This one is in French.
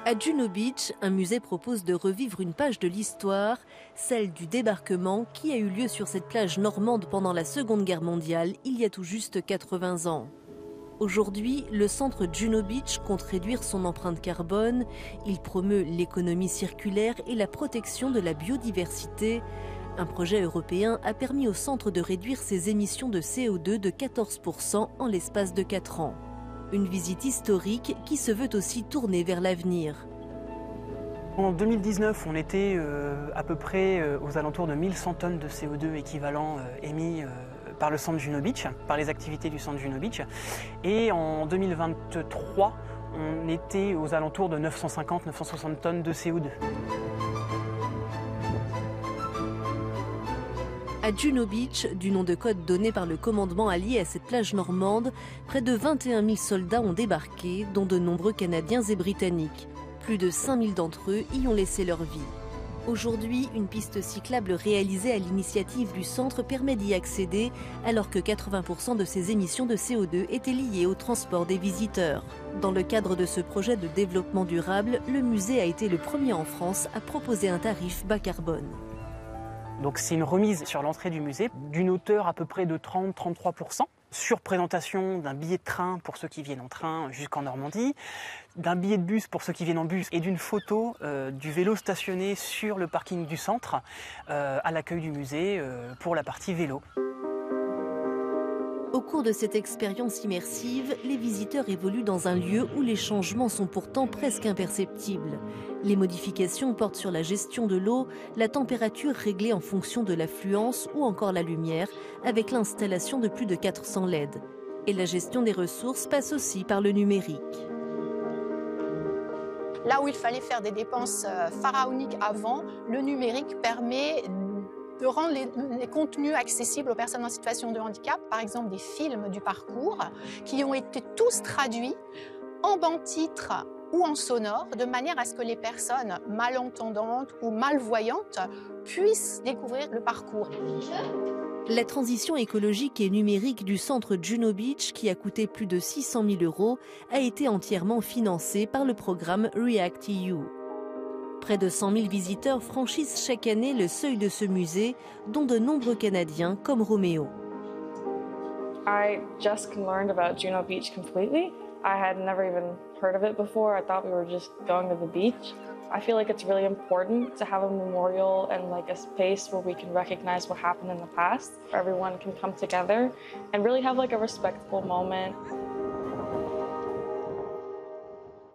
À Juno Beach, un musée propose de revivre une page de l'histoire, celle du débarquement qui a eu lieu sur cette plage normande pendant la Seconde Guerre mondiale, il y a tout juste 80 ans. Aujourd'hui, le centre Juno Beach compte réduire son empreinte carbone. Il promeut l'économie circulaire et la protection de la biodiversité. Un projet européen a permis au centre de réduire ses émissions de CO2 de 14% en l'espace de 4 ans. Une visite historique qui se veut aussi tournée vers l'avenir. En 2019, on était à peu près aux alentours de 1100 tonnes de CO2 équivalent émis par le centre Juno Beach, par les activités du centre Juno Beach. Et en 2023, on était aux alentours de 950-960 tonnes de CO2. À Juno Beach, du nom de code donné par le commandement allié à cette plage normande, près de 21 000 soldats ont débarqué, dont de nombreux Canadiens et Britanniques. Plus de 5 000 d'entre eux y ont laissé leur vie. Aujourd'hui, une piste cyclable réalisée à l'initiative du centre permet d'y accéder, alors que 80% de ses émissions de CO2 étaient liées au transport des visiteurs. Dans le cadre de ce projet de développement durable, le musée a été le premier en France à proposer un tarif bas carbone. Donc c'est une remise sur l'entrée du musée d'une hauteur à peu près de 30-33%, sur présentation d'un billet de train pour ceux qui viennent en train jusqu'en Normandie, d'un billet de bus pour ceux qui viennent en bus et d'une photo du vélo stationné sur le parking du centre à l'accueil du musée pour la partie vélo. Au cours de cette expérience immersive, les visiteurs évoluent dans un lieu où les changements sont pourtant presque imperceptibles. Les modifications portent sur la gestion de l'eau, la température réglée en fonction de l'affluence ou encore la lumière, avec l'installation de plus de 400 LED. Et la gestion des ressources passe aussi par le numérique. Là où il fallait faire des dépenses pharaoniques avant, le numérique permet de rendre les contenus accessibles aux personnes en situation de handicap, par exemple des films du parcours, qui ont été tous traduits en bande-titre ou en sonore, de manière à ce que les personnes malentendantes ou malvoyantes puissent découvrir le parcours. La transition écologique et numérique du centre Juno Beach, qui a coûté plus de 600 000 €, a été entièrement financée par le programme REACT-EU. Près de 100 000 visiteurs franchissent chaque année le seuil de ce musée, dont de nombreux Canadiens comme Roméo. I just learned about Juno Beach completely. I had never even heard of it before. I thought we were just going to the beach. I feel like it's really important to have a memorial and like a space where we can recognize what happened in the past, where everyone can come together and really have like a respectful moment.